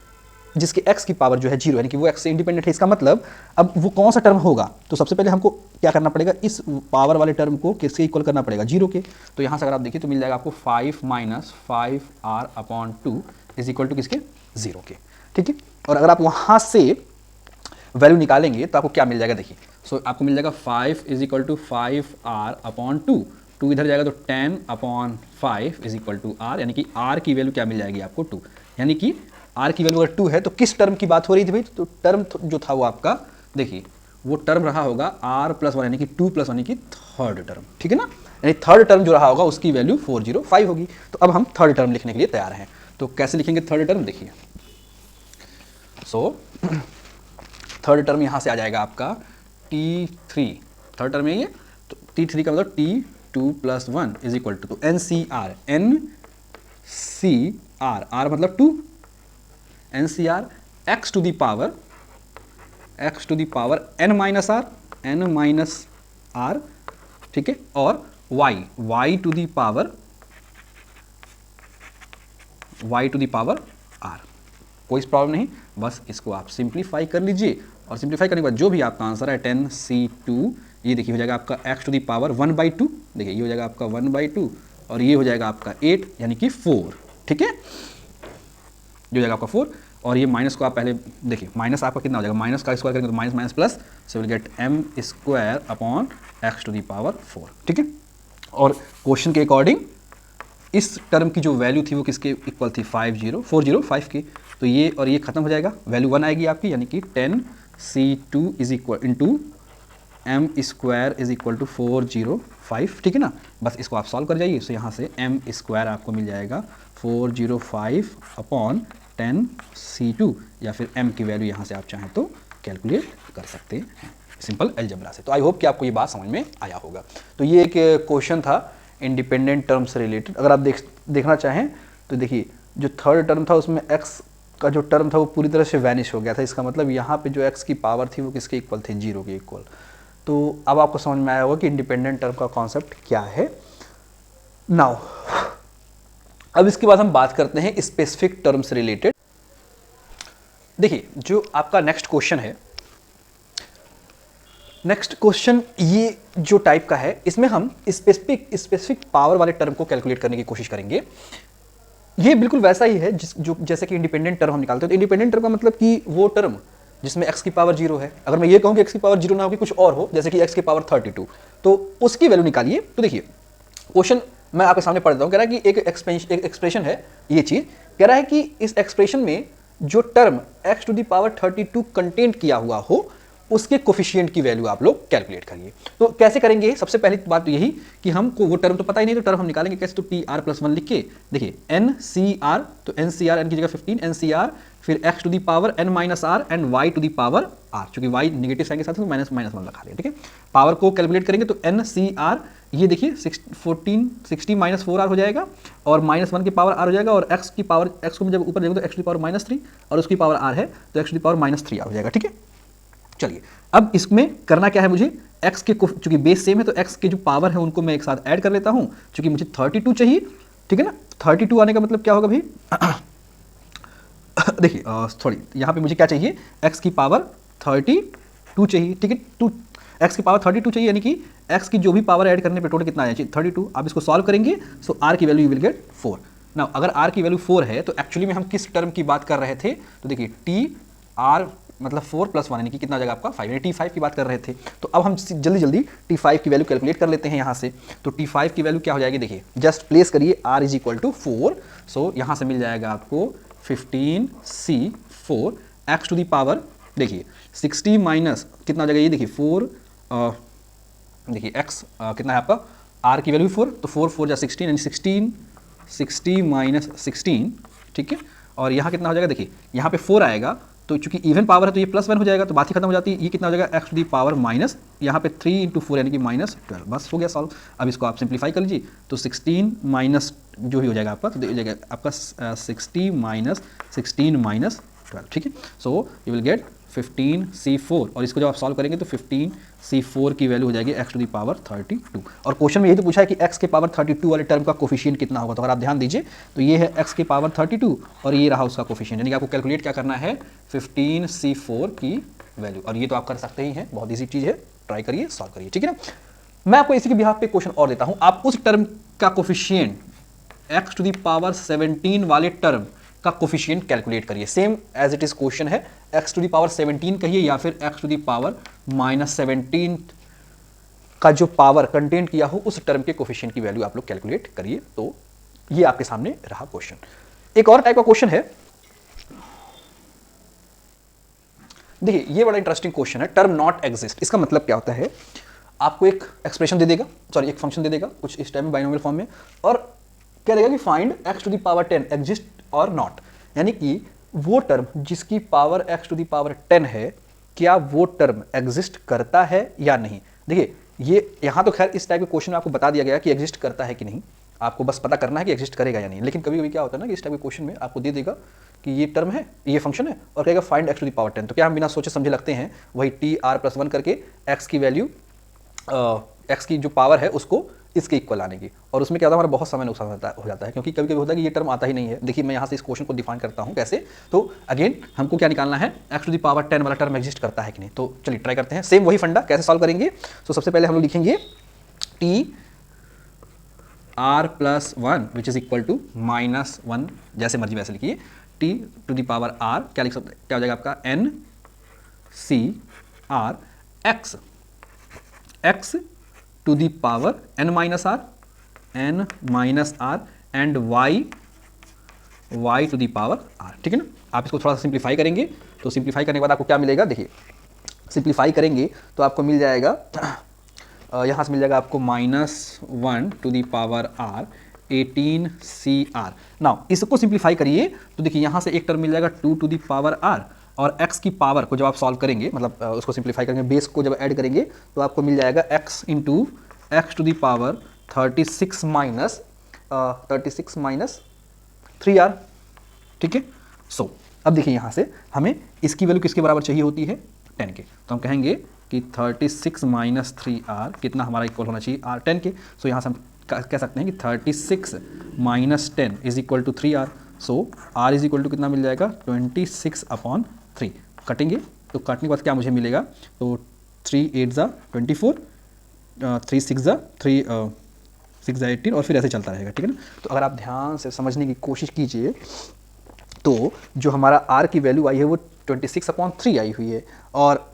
जिसके x की पावर जो है 0, यानी कि वो x से इंडिपेंडेंट है। इसका मतलब अब वो कौन सा टर्म होगा, तो सबसे पहले हमको क्या करना पड़ेगा, इस पावर वाले टर्म को किसके इक्वल करना पड़ेगा, 0 के। तो यहाँ से अगर आप देखिए तो मिल जाएगा आपको 5 minus 5r upon 2 is equal to किसके, 0 के। ठीक है, और अगर आप वहाँ से वैल्यू निकालेंगे तो आपको क्या मिल जाएगा, देखिए सो आपको मिल जाएगा 5 is equal to 5r upon 2, 2 इधर जाएगा तो 10 upon 5 is equal to r, यानी कि r की वैल्यू क्या मिल जाएगी आपको 2, यानी कि r की वैल्यू अगर 2 है तो किस टर्म की बात हो रही थी भाई, तो टर्म जो था वो आपका, देखिए वो टर्म रहा होगा r+1 यानी कि 2+1 यानी कि थर्ड टर्म। ठीक है ना, यानी थर्ड टर्म जो रहा होगा उसकी वैल्यू 405 होगी। तो अब हम थर्ड टर्म लिखने के लिए तैयार हैं, तो कैसे लिखेंगे थर्ड टर्म, देखिए सो थर्ड टर्म यहाँ से आ जाएगा आपका T3, थर्ड टर्म यही है, तो T3 का मतलब T2 + 1 is equal to NCR, R मतलब 2, NCR x to the power n minus r, ठीक है, और y to the power r। कोई प्रॉब्लम नहीं, बस इसको आप सिंप्लीफाई कर लीजिए, और सिंप्लीफाई करने के बाद जो भी आपका आंसर है 10C2, ये देखिए हो जाएगा आपका x टू दी पावर 1/2, देखिए ये हो जाएगा आपका 1/2, और ये हो जाएगा आपका 8 यानी कि 4। ठीक है, जो हो जाएगा आपका 4, और ये माइनस को आप पहले देखिए, माइनस आपका कितना हो जाएगा, माइनस का स्क्वायर करेंगे तो minus minus plus, so will get m square upon x to the power 4। ठीक है, और क्वेश्चन के अकॉर्डिंग इस टर्म की जो वैल्यू थी वो किसके इक्वल थी, 405 की, तो ये और ये खत्म हो जाएगा, वैल्यू 1 आएगी आपकी, यानी कि 10C2 is equal into m square is equal to 405। ठीक है ना, बस इसको आप सॉल्व कर जाइए, तो यहाँ से m स्क्वायर आपको मिल जाएगा 405 अपॉन 10C2, या फिर m की वैल्यू यहाँ से आप चाहें तो कैलकुलेट कर सकते हैं सिंपल अलजेब्रा से। तो आई होप कि आपको ये बात समझ में आया होगा। तो ये एक क्वेश्चन था इंडिपेंडेंट टर्म से रिलेटेड। अगर आप देखना चाहें तो देखिए जो थर्ड टर्म था उसमें x का जो टर्म था वो पूरी तरह से वैनिश हो गया था, इसका मतलब यहाँ पे जो x की पावर थी वो किसके इक्वल थी, 0 के इक्वल। तो अब आपको समझ में आया होगा कि इंडिपेंडेंट टर्म का कॉन्सेप्ट क्या है। नाउ अब इसके बाद हम बात करते हैं स्पेसिफिक टर्म से रिलेटेड। देखिए जो आपका नेक्स्ट क्वेश्चन है, नेक्स्ट क्वेश्चन ये जो टाइप का है, इसमें हम स्पेसिफिक पावर वाले टर्म को कैलकुलेट करने की कोशिश करेंगे। ये बिल्कुल वैसा ही है जैसे कि इंडिपेंडेंट टर्म हम निकालते हैं। तो इंडिपेंडेंट टर्म का मतलब कि वो टर्म जिसमें x की पावर 0 है। अगर मैं ये कहूँ कि x की पावर 0 ना हो कि कुछ और हो, जैसे कि x की पावर 32, तो उसकी वैल्यू निकालिए। तो देखिए क्वेश्चन मैं आपके सामने पढ़ देता हूँ। कह रहा है कि एक एक्सप्रेशन है, ये चीज़ कह रहा है कि इस एक्सप्रेशन में जो term x to the power 32 content किया हुआ हो उसके कोफिशिएंट की वैल्यू आप लोग कैलकुलेट करिए। तो कैसे करेंगे, सबसे पहली बात तो यही कि हमको वो टर्म तो पता ही नहीं, तो टर्म हम निकालेंगे कैसे, तो TR+1 लिख के देखिए NCR, तो NCR n की जगह 15 NCR, फिर x to the power n minus r and y to the power r, चूंकि y नेगेटिव साइन के साथ तो माइनस माइनस 1 रखा लिया। ठीक है, पावर को कैलकुलेट करेंगे तो NCR ये देखिए 60 माइनस 4r हो जाएगा, और -1 की पावर r हो जाएगा, और x की पावर, x को जब ऊपर देखो तो x टू दी पावर -3 और उसकी पावर r है तो x to the power -3r हो जाएगा। ठीक है, चलिए अब इसमें करना क्या है, मुझे x के चूंकि बेस सेम है तो x के जो पावर है उनको मैं एक साथ ऐड कर लेता हूं, चूंकि मुझे 32 चाहिए। ठीक है ना, 32 आने का मतलब क्या होगा भाई देखिए सॉरी, यहाँ पे मुझे क्या चाहिए, x की पावर 32 चाहिए। ठीक है, x की पावर 32 चाहिए, यानी कि x की जो भी पावर ऐड करने पे टोटल कितना आना चाहिए, 32। आप इसको सॉल्व करेंगे सो r की value you will get 4। Now अगर r की वैल्यू 4 है तो एक्चुअली में हम किस टर्म की बात कर रहे थे, तो देखिए TR मतलब 4+1 यानी कि कितना हो जाएगा आपका 5, यानी T5 की बात कर रहे थे। तो अब हम जल्दी जल्दी T5 की वैल्यू कैलकुलेट कर लेते हैं यहाँ से। तो T5 की वैल्यू क्या हो जाएगी, देखिए जस्ट प्लेस करिए R इज इक्वल टू 4, सो यहाँ से मिल जाएगा आपको 15C4 x to the power देखिए 60 माइनस कितना हो जाएगा, ये देखिए 4, देखिए x कितना है आपका, r की वैल्यू 4, तो 4 4 जा 16 यानी 60 माइनस 16, ठीक है। और यहाँ कितना हो जाएगा, देखिए यहाँ पे 4 आएगा, तो चूंकि इवन पावर है तो ये +1 हो जाएगा, तो बात ही खत्म हो जाती है। ये कितना हो जाएगा, x to the power minus, यहाँ पे 3 × 4 यानी कि -12, बस हो गया सॉल्व। अब इसको आप सिंप्लीफाई कर लीजिए, तो 16 माइनस जो भी हो जाएगा आपका, तो हो जाएगा आपका 60 माइनस 16 माइनस 12, ठीक है। So you will get 15c4, और इसको जब आप सॉल्व करेंगे तो 15c4 की वैल्यू हो जाएगी x टू दी पावर 32। और क्वेश्चन में यही तो पूछा है कि x के पावर 32 वाले टर्म का कोफिशिएंट कितना होगा, तो अगर आप ध्यान दीजिए तो ये है x के पावर 32 और ये रहा उसका कोफिशिएंट, यानी कि आपको कैलकुलेट क्या करना है, 15c4 की वैल्यू। और ये तो आप कर सकते ही हैं, बहुत ईजी चीज़ है, ट्राई करिए, सॉल्व करिए, ठीक है ना। मैं आपको इसी के बिहाफ पे क्वेश्चन और देता हूँ, आप उस टर्म का coefficient x to the power 17 वाले टर्म का कोफिशिएंट कैलकुलेट करिए। Same as it is question है, x टू दी पावर 17 कहिए या फिर x टू दी पावर -17 का जो पावर कंटेंट किया हो उस टर्म के कोफिशिएंट की वैल्यू आप लोग कैलकुलेट करिए। तो ये आपके सामने रहा क्वेश्चन। एक और टाइप का क्वेश्चन है, देखिए ये बड़ा इंटरेस्टिंग क्वेश्चन है, टर्म नॉट एग्जिस्ट। इसका मतलब क्या होता है, आपको एक एक्सप्रेशन दे देगा, सॉरी एक फंक्शन दे देगा कुछ इस टाइप में बाइनोमियल फॉर्म में, और क्या देगा कि find x to the power 10 exist और नॉट, यानी कि वो टर्म जिसकी power x to the power 10 है, क्या वो टर्म एग्जिस्ट करता है या नहीं। देखिए ये यहाँ तो खैर इस टाइप के क्वेश्चन में आपको बता दिया गया कि एग्जिस्ट करता है कि नहीं, आपको बस पता करना है कि एग्जिस्ट करेगा या नहीं। लेकिन कभी कभी क्या होता है ना कि इस टाइप के क्वेश्चन में आपको दे देगा कि ये टर्म है, ये फंक्शन है, और कहेगा find x to the power 10, तो क्या हम बिना सोचे समझे लगते हैं वही tr+1 करके x की वैल्यू, x की जो पावर है उसको इसके इक्वल आने की, और उसमें क्या होता है हमारा बहुत समय नुकसान हो जाता है, क्योंकि कभी कभी होता है कि ये टर्म आता ही नहीं है। देखिए मैं यहाँ से इस क्वेश्चन को डिफाइन करता हूँ कैसे, तो अगेन हमको क्या निकालना है, x टू दी पावर 10 वाला टर्म एग्जिस्ट करता है कि नहीं। तो चलिए ट्राई करते हैं, सेम वही फंडा, कैसे सॉल्व करेंगे। तो सबसे पहले हम लोग लिखेंगे tr+1 which is equal to -1, जैसे मर्जी वैसे लिखिए, t to the power r, क्या लिख सकते, क्या हो जाएगा आपका n(c)r x to the power n-r and y to the power r, ठीक है ना। आप इसको थोड़ा सा सिंप्लीफाई करेंगे, तो सिंप्लीफाई करने के बाद आपको क्या मिलेगा, देखिए सिंप्लीफाई करेंगे तो आपको मिल जाएगा, यहाँ से मिल जाएगा आपको -1 to the power r 18cr। Now इसको सिंप्लीफाई करिए तो देखिए यहाँ से एक टर्म मिल जाएगा 2 टू दी पावर r, और x की पावर को जब आप सॉल्व करेंगे, मतलब उसको सिंप्लीफाई करेंगे, बेस को जब ऐड करेंगे तो आपको मिल जाएगा x into x to the power 36 minus 3r, ठीक है। सो अब देखिए यहाँ से हमें इसकी वैल्यू किसके बराबर चाहिए होती है, 10 के, तो हम कहेंगे कि 36 माइनस 3r कितना हमारा इक्वल होना चाहिए r 10 के। सो यहाँ से हम कह सकते हैं कि 36 minus 10 is equal to 3r। So r is equal to कितना मिल जाएगा, 26/3। कटेंगे तो काटने के बाद क्या मुझे मिलेगा, तो 3 8 ज़ा 24, 3 6 ज़ा 18 और फिर ऐसे चलता रहेगा, ठीक है ना। तो अगर आप ध्यान से समझने की कोशिश कीजिए तो जो हमारा r की वैल्यू आई है वो 26/3 आई हुई है, और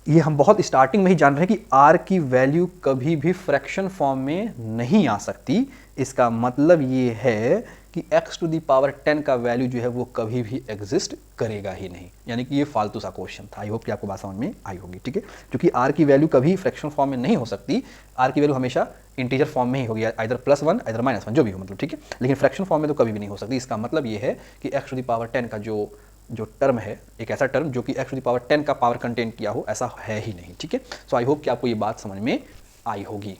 ये हम बहुत स्टार्टिंग में ही जान रहे हैं कि r की वैल्यू कभी भी फ्रैक्शन फॉर्म में नहीं आ सकती। इसका मतलब ये है कि x टू दी पावर 10 का वैल्यू जो है वो कभी भी एग्जिस्ट करेगा ही नहीं, यानी कि ये फालतू सा क्वेश्चन था। आई होप कि आपको बात समझ में आई होगी, ठीक है। क्योंकि r की वैल्यू कभी फ्रैक्शन फॉर्म में नहीं हो सकती, r की वैल्यू हमेशा इंटीजर फॉर्म में ही होगी, आइदर +1 आइदर -1 जो भी हो, मतलब ठीक है। लेकिन फ्रैक्शन फॉर्म में तो कभी भी नहीं हो सकती। इसका मतलब ये है कि x टू दी पावर 10 का जो टर्म है, एक ऐसा टर्म जो कि x टू दी पावर 10 का पावर कंटेंट किया हो, ऐसा है ही नहीं, ठीक है। सो आई होप कि आपको ये बात समझ में आई होगी।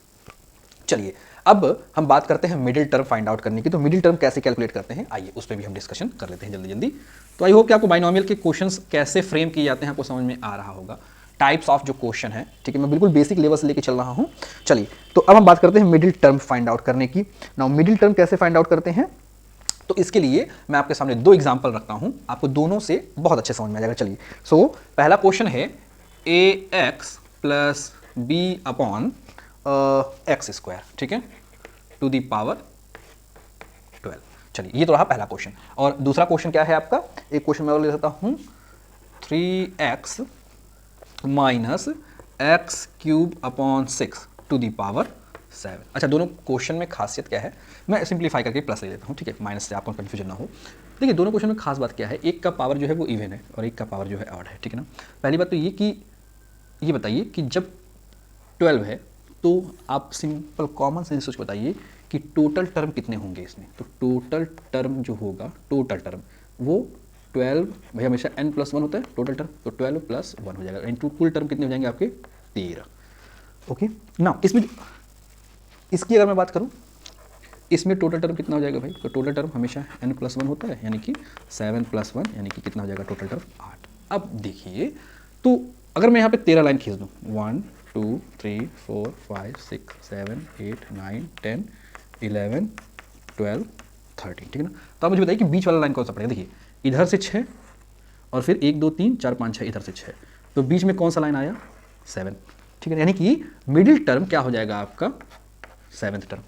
चलिए अब हम बात करते हैं मिडिल टर्म फाइंड आउट करने की। तो मिडिल टर्म कैसे कैलकुलेट करते हैं, आइए उस पर भी हम डिस्कशन कर लेते हैं जल्दी। तो आई होप कि आपको बाइनोमियल के क्वेश्चंस कैसे फ्रेम किए जाते हैं आपको समझ में आ रहा होगा, टाइप्स ऑफ जो क्वेश्चन है, ठीक है। मैं बिल्कुल बेसिक लेवल से लेके चल रहा हूँ। चलिए तो अब हम बात करते हैं मिडिल टर्म फाइंड आउट करने की। नाउ मिडिल टर्म कैसे फाइंड आउट करते हैं, तो इसके लिए मैं आपके सामने 2 एग्जाम्पल रखता हूं, आपको दोनों से बहुत अच्छे समझ में आ जाएगा। चलिए सो पहला क्वेश्चन है ax plus b upon x square, ठीक है, टू दी पावर 12। चलिए ये तो रहा पहला क्वेश्चन। और दूसरा क्वेश्चन क्या है आपका, एक क्वेश्चन मैं और ले सकता हूं 3x minus x³ upon 6 to the power 7। अच्छा, दोनों क्वेश्चन में खासियत क्या है, मैं सिंप्लीफाई करके प्लस ले लेता हूँ, ठीक है, माइनस से आपको कन्फ्यूजन ना हो। देखिए दोनों क्वेश्चन में खास बात क्या है, एक का पावर जो है वो इवन है और एक का पावर जो है ऑड है, ठीक है ना। पहली बात तो ये कि ये बताइए कि जब 12 है तो आप सिंपल कॉमन सेंस सोच बताइए कि टोटल टर्म कितने होंगे इसमें। तो टोटल टर्म जो होगा, टोटल टर्म वो 12, भाई हमेशा n+1 होता है टोटल टर्म, तो 12 + 1 हो जाएगा, इनटू कुल टर्म कितने हो जाएंगे आपके 13। ओके ना, इसमें इसकी अगर मैं बात करूं, इसमें टोटल टर्म कितना हो जाएगा भाई, तो टोटल टर्म हमेशा n+1 होता है, यानी कि 7 + 1 यानी कि कितना हो जाएगा टोटल टर्म 8। अब देखिए, तो अगर मैं यहाँ पे 13 लाइन खींच दूँ, 1 2 3 4 5 6 7 8 9 10 11 12 13, ठीक है ना। तो आप मुझे बताइए कि बीच वाला लाइन कौन सा पड़ेगा। देखिए इधर से 6 और फिर 1 2 3 4 5 6 इधर से 6, तो बीच में कौन सा लाइन आया, 7, ठीक है, यानी कि मिडिल टर्म क्या हो जाएगा आपका 7th टर्म।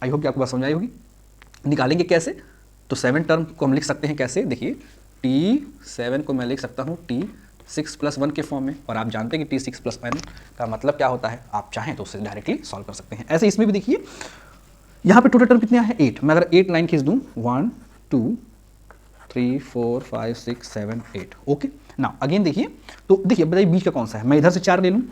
आई होप कि आपको बात समझ आई होगी। निकालेंगे कैसे, तो 7 टर्म को हम लिख सकते हैं कैसे, देखिए T7 को मैं लिख सकता हूँ T6 + 1 के फॉर्म में, और आप जानते हैं कि T6 + 1 का मतलब क्या होता है, आप चाहें तो उससे डायरेक्टली सॉल्व कर सकते हैं। ऐसे इसमें भी देखिए यहाँ पे टोटल टर्म कितने हैं 8, मैं अगर 8 लाइन खींच दूँ 1 2 3 4 5 6 7 8, ओके ना। अगेन देखिए, तो देखिए बताइए बीच का कौन सा है, मैं इधर से 4 ले लूँ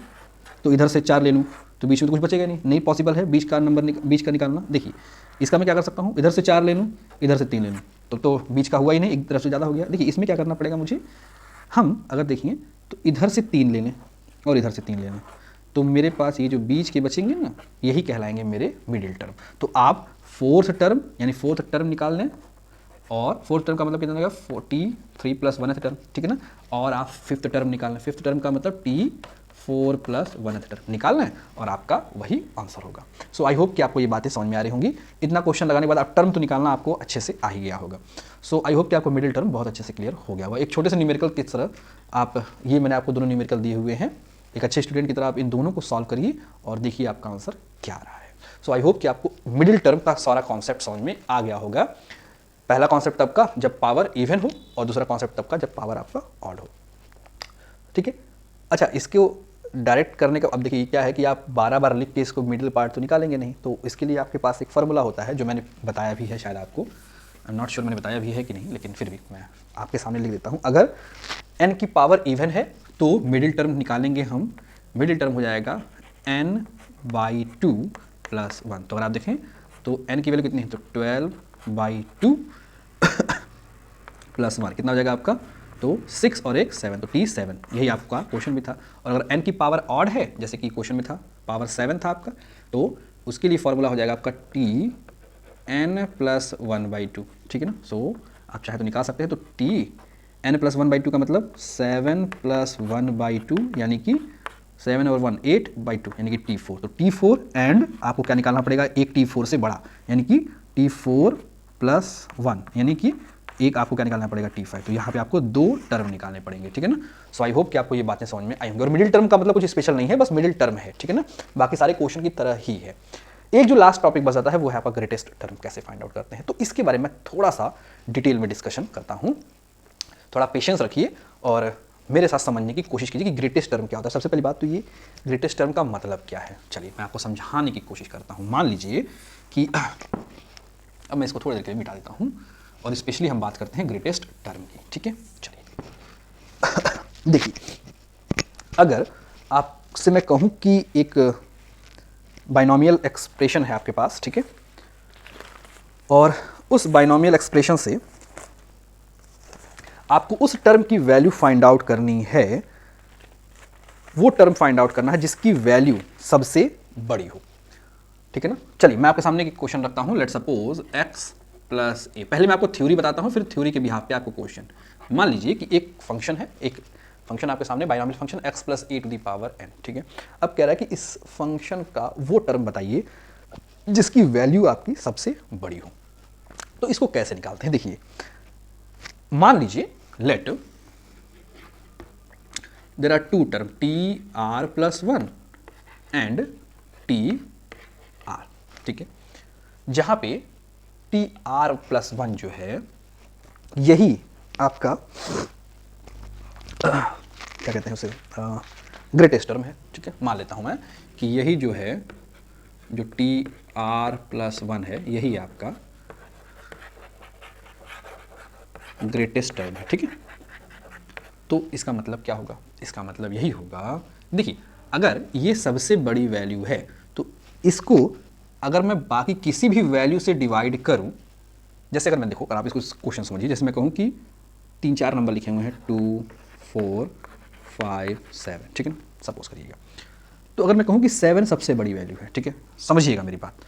तो इधर से 4 ले लूँ तो बीच में तो कुछ बचेगा नहीं पॉसिबल है बीच का नंबर बीच का निकालना। देखिए इसका मैं क्या कर सकता हूँ, इधर से 4 ले लूँ इधर से 3 ले लूँ, तो बीच का हुआ ही नहीं, एक तरफ से ज़्यादा हो गया। देखिए इसमें क्या करना पड़ेगा मुझे, हम अगर देखिए तो इधर से 3 ले लें और इधर से 3 ले लें, तो मेरे पास ये जो बीच के बचेंगे ना, यही कहलाएंगे मेरे मिडिल टर्म। तो आप 4th टर्म यानी 4th टर्म निकाल लें, और 4th टर्म का मतलब कितना लगेगा 43 + 1th टर्म, ठीक है ना। और आप 5th टर्म निकाल लें, 5th टर्म का मतलब T4 + 1th टर्म निकाल लें और आपका वही आंसर होगा। सो आई होप कि आपको ये बातें समझ में आ रही होंगी। इतना क्वेश्चन लगाने के बाद आप टर्म तो निकालना आपको अच्छे से आ ही गया होगा। सो आई होप कि आपको मिडिल टर्म बहुत अच्छे से क्लियर हो गया होगा। एक छोटे से न्यूमेरिकल की तरह आप, ये मैंने आपको दोनों न्यूमेरिकल दिए हुए हैं, एक अच्छे स्टूडेंट की तरह आप इन दोनों को सॉल्व करिए और देखिए आपका आंसर क्या आ रहा है। सो आई होप कि आपको मिडिल टर्म का सारा कॉन्सेप्ट समझ में आ गया होगा। पहला कॉन्सेप्ट तब का जब पावर इवन हो, और दूसरा कॉन्सेप्ट तब का जब पावर आपका ऑड हो, ठीक है। अच्छा, इसको डायरेक्ट करने का, अब देखिए क्या है कि आप 12 बार लिख के इसको मिडिल पार्ट तो निकालेंगे नहीं, तो इसके लिए आपके पास एक फार्मूला होता है जो मैंने बताया भी है शायद आपको, आई एम नॉट श्योर मैंने बताया भी है कि नहीं, लेकिन फिर भी मैं आपके सामने लिख देता हूँ। अगर n की पावर इवन है तो मिडिल टर्म निकालेंगे हम, मिडिल टर्म हो जाएगा n/2 + 1। तो अगर आप देखें तो n की वैल्यू कितनी है, तो 12/2 + 1 कितना हो जाएगा आपका, तो 6 और 1 7, तो T7, यही आपका क्वेश्चन भी था। और अगर n की पावर ऑड है, जैसे कि क्वेश्चन में था पावर 7 था आपका, तो उसके लिए फॉर्मूला हो जाएगा आपका Tn + 1/2, ठीक है ना। सो आप चाहे तो निकाल सकते हैं, तो Tn + 1/2 का मतलब 7 + 1/2 यानी कि 7 और 1 8/2 यानी कि T4। तो T4 एंड आपको क्या निकालना पड़ेगा, एक T4 से बड़ा, यानी कि T4 + 1 यानी कि एक आपको क्या निकालना पड़ेगा T5। तो यहाँ पे आपको 2 टर्म निकालने पड़ेंगे, ठीक है ना। सो आई होप कि आपको ये बातें समझ में आई होंगी। और मिडिल टर्म का मतलब कुछ स्पेशल नहीं है, बस मिडिल टर्म है, ठीक है ना, बाकी सारे क्वेश्चन की तरह ही है। एक जो लास्ट टॉपिक बच जाता है वो है आपका ग्रेटेस्ट टर्म कैसे फाइंड आउट करते हैं। तो इसके बारे में थोड़ा सा डिटेल में डिस्कशन करता हूँ, थोड़ा पेशेंस रखिए और मेरे साथ समझने की कोशिश कीजिए कि ग्रेटेस्ट टर्म क्या होता है। सबसे पहली बात तो ये ग्रेटेस्ट टर्म का मतलब क्या है, चलिए मैं आपको समझाने की कोशिश करता हूँ। मान लीजिए कि अब मैं इसको थोड़ी देर के लिए मिटा देता हूँ और स्पेशली हम बात करते हैं ग्रेटेस्ट टर्म की, ठीक है। चलिए देखिए, अगर आपसे मैं कहूँ कि एक बाइनोमियल एक्सप्रेशन है आपके पास, ठीक है, और उस बाइनोमियल एक्सप्रेशन से आपको उस टर्म की वैल्यू फाइंड आउट करनी है, वो टर्म फाइंड आउट करना है जिसकी वैल्यू सबसे बड़ी हो, ठीक है ना। चलिए मैं आपके सामने एक क्वेश्चन रखता हूं, लेट सपोज x + a। पहले मैं आपको थ्योरी बताता हूं, फिर थ्योरी के बिहाफ पे आपको क्वेश्चन। मान लीजिए कि एक फंक्शन है, एक फंक्शन आपके सामने बाइनोमियल फंक्शन x + a⁴n, ठीक है। अब कह रहा है कि इस फंक्शन का वो टर्म बताइए जिसकी वैल्यू आपकी सबसे बड़ी हो। तो इसको कैसे निकालते हैं, देखिए मान लीजिए let there are 2 term tr + 1 and tr, ठीक है, जहां पे tr + 1 जो है यही आपका क्या कहते हैं उसे, ग्रेटेस्ट टर्म है, ठीक है। मान लेता हूं मैं कि यही जो है जो टी आर प्लस 1 है यही आपका ग्रेटेस्ट टर्म है, ठीक है। तो इसका मतलब क्या होगा, इसका मतलब यही होगा, देखिए अगर ये सबसे बड़ी वैल्यू है तो इसको अगर मैं बाकी किसी भी वैल्यू से डिवाइड करूं, जैसे अगर मैं देखो, अगर आप इसको क्वेश्चन समझिए, जैसे मैं कहूं कि 3-4 नंबर लिखे हुए हैं 2 4 5 7, ठीक है ना, सपोज करिएगा। तो अगर मैं कहूं कि 7 सबसे बड़ी वैल्यू है, ठीक है, समझिएगा मेरी बात।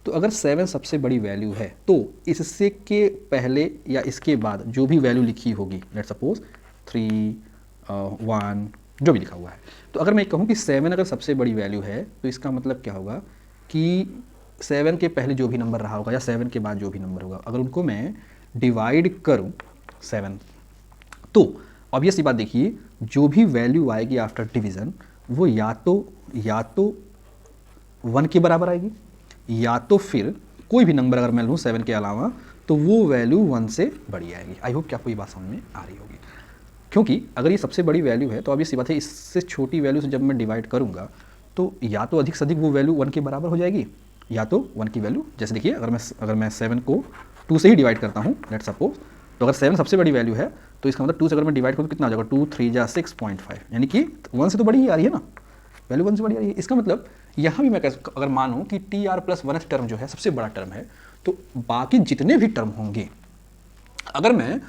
तो अगर 7 सबसे बड़ी वैल्यू है तो इससे के पहले या इसके बाद जो भी वैल्यू लिखी होगी, लेट सपोज 3 1 जो भी लिखा हुआ है, तो अगर मैं कहूँ कि 7 अगर सबसे बड़ी वैल्यू है तो इसका मतलब क्या होगा कि 7 के पहले जो भी नंबर रहा होगा या 7 के बाद जो भी नंबर होगा, अगर उनको मैं डिवाइड करूँ 7, तो ऑब्वियस सी बात देखिए, जो भी वैल्यू आएगी आफ्टर डिवीज़न वो या तो 1 के बराबर आएगी, या तो फिर कोई भी नंबर अगर मैं लूँ 7 के अलावा तो वो वैल्यू 1 से बड़ी आएगी। आई होप कि आपको ये बात समझ में आ रही होगी, क्योंकि अगर ये सबसे बड़ी वैल्यू है तो ऑब्वियस सी बात है, इससे छोटी वैल्यू से जब मैं डिवाइड करूँगा तो या तो अधिक से अधिक वो वैल्यू 1 के बराबर हो जाएगी, या तो 1 की वैल्यू, जैसे देखिए अगर मैं 7 को 2 से ही डिवाइड करता हूँ लेट्स सपोज, तो अगर 7 सबसे बड़ी वैल्यू है तो इसका मतलब 2 से अगर मैं डिवाइड करूँ तो कितना आ जाएगा, 2 3 जा 6.5, यानी कि 1 से तो बड़ी ही आ रही है ना, वैल्यू 1 से बड़ी आ रही है। इसका मतलब यहाँ भी मैं अगर मानूँ कि टी आर प्लस 1 टर्म जो है सबसे बड़ा टर्म है, तो बाकी जितने भी टर्म होंगे अगर मैं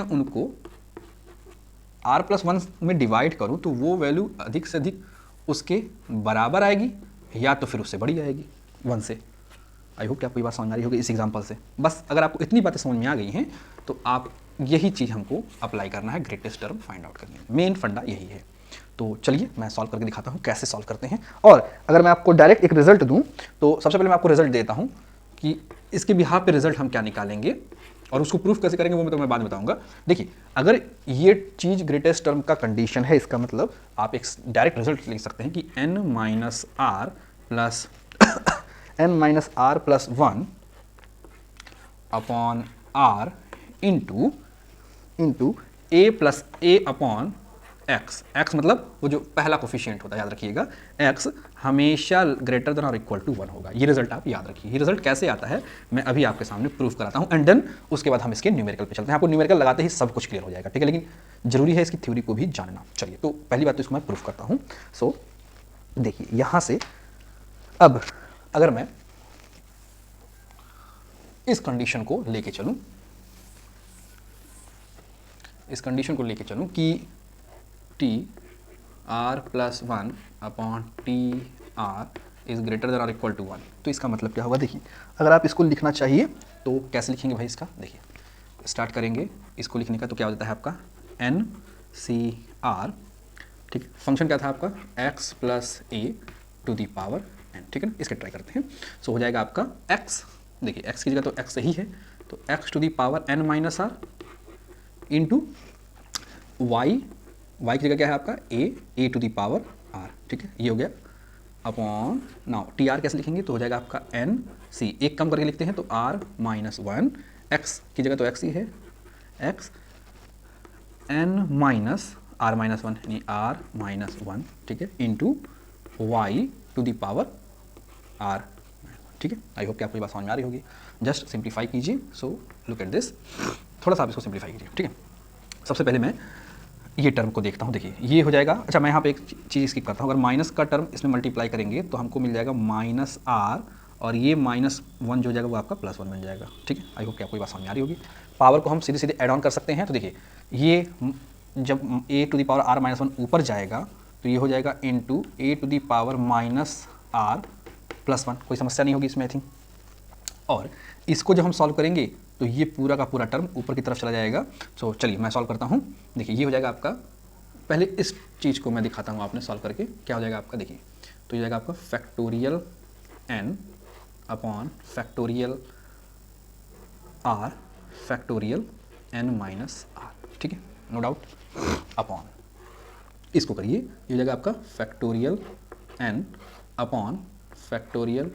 उनको r प्लस 1 में डिवाइड करूँ तो वो वैल्यू अधिक से अधिक उसके बराबर आएगी या तो फिर उससे बड़ी आएगी 1 से। आई होप कि आपको ये बात समझ आ रही होगी इस एग्जांपल से। बस अगर आपको इतनी बातें समझ में आ गई हैं तो आप यही चीज़ हमको अप्लाई करना है ग्रेटेस्ट टर्म फाइंड आउट करने में, मेन फंडा यही है। तो चलिए मैं सॉल्व करके दिखाता हूँ कैसे सॉल्व करते हैं, और अगर मैं आपको डायरेक्ट एक रिजल्ट दूँ तो सबसे पहले मैं आपको रिजल्ट देता हूँ कि इसके बिहाफ पे रिजल्ट हम क्या निकालेंगे और उसको प्रूफ कैसे करेंगे वो मैं बाद में बताऊंगा। देखिए अगर ये चीज़ ग्रेटेस्ट टर्म का कंडीशन है, इसका मतलब आप एक डायरेक्ट रिजल्ट लिख सकते हैं कि n minus r plus 1 upon r into a plus a upon x. X मतलब वो जो पहला कोफिशिएंट होता है, याद रखिएगा, एक्स हमेशा ग्रेटर देन और इक्वल टू 1 होगा। ये रिजल्ट आप याद रखिए। ये रिजल्ट कैसे आता है मैं अभी आपके सामने प्रूफ कराता हूँ, एंड देन उसके बाद हम इसके न्यूमेरिकल पे चलते हैं। आपको न्यूमेरिकल लगाते ही सब कुछ क्लियर हो जाएगा, ठीक है, लेकिन जरूरी है इसकी थ्योरी को भी जानना। चलिए तो पहली बात तो इसको मैं प्रूफ करता हूँ। सो देखिए यहाँ से अब अगर मैं इस कंडीशन को लेके चलूँ, कि T R plus 1 upon T R is greater than और इक्वल टू 1, तो इसका मतलब क्या होगा, देखिए अगर आप इसको लिखना चाहिए तो कैसे लिखेंगे भाई इसका, देखिए स्टार्ट करेंगे इसको लिखने का तो क्या हो जाता है आपका एन सी आर, ठीक, फंक्शन क्या था आपका x plus a to the power n, ठीक है ना, इसके ट्राई करते हैं। सो हो जाएगा आपका एक्स, देखिए एक्स की जगह तो एक्स सही है, तो x to the power n minus r into y की जगह क्या है आपका a to the power r, ठीक है, ये हो गया अपॉन नाउ टी आर कैसे लिखेंगे तो हो जाएगा आपका एन सी, एक कम करके लिखते हैं तो आर माइनस 1, एक्स की जगह तो एक्स ही है, x n minus r minus 1 यानी आर माइनस 1, ठीक है, into y to the power r, ठीक है। आई होप कि आपको ये बात समझ में आ रही होगी। जस्ट सिंप्लीफाई कीजिए। सो लुक एट दिस, थोड़ा सा आप इसको सिंप्लीफाई कीजिए, ठीक है। सबसे पहले मैं ये टर्म को देखता हूँ, देखिए ये हो जाएगा, अच्छा मैं यहाँ पे एक चीज़ स्किप करता हूँ, अगर माइनस का टर्म इसमें मल्टीप्लाई करेंगे तो हमको मिल जाएगा माइनस आर, और ये माइनस 1 जो जाएगा वो आपका प्लस 1 बन जाएगा, ठीक है। आई होप कि आपको ये बात समझ में आ रही होगी। पावर को हम सीधे सीधे ऐड ऑन कर सकते हैं, तो देखिए ये जब a to the power r minus 1 ऊपर जाएगा तो ये हो जाएगा into a to the power minus r plus 1, कोई समस्या नहीं होगी इसमें आई थिंक। और इसको जब हम सॉल्व करेंगे तो ये पूरा का पूरा टर्म ऊपर की तरफ चला जाएगा। सो चलिए मैं सॉल्व करता हूँ। देखिए ये हो जाएगा आपका, पहले इस चीज़ को मैं दिखाता हूँ आपने सॉल्व करके क्या हो जाएगा आपका, देखिए तो ये जाएगा आपका factorial n upon factorial r factorial n minus are, ठीक है, नो डाउट, अपॉन इसको करिए, ये हो जाएगा आपका factorial n upon factorial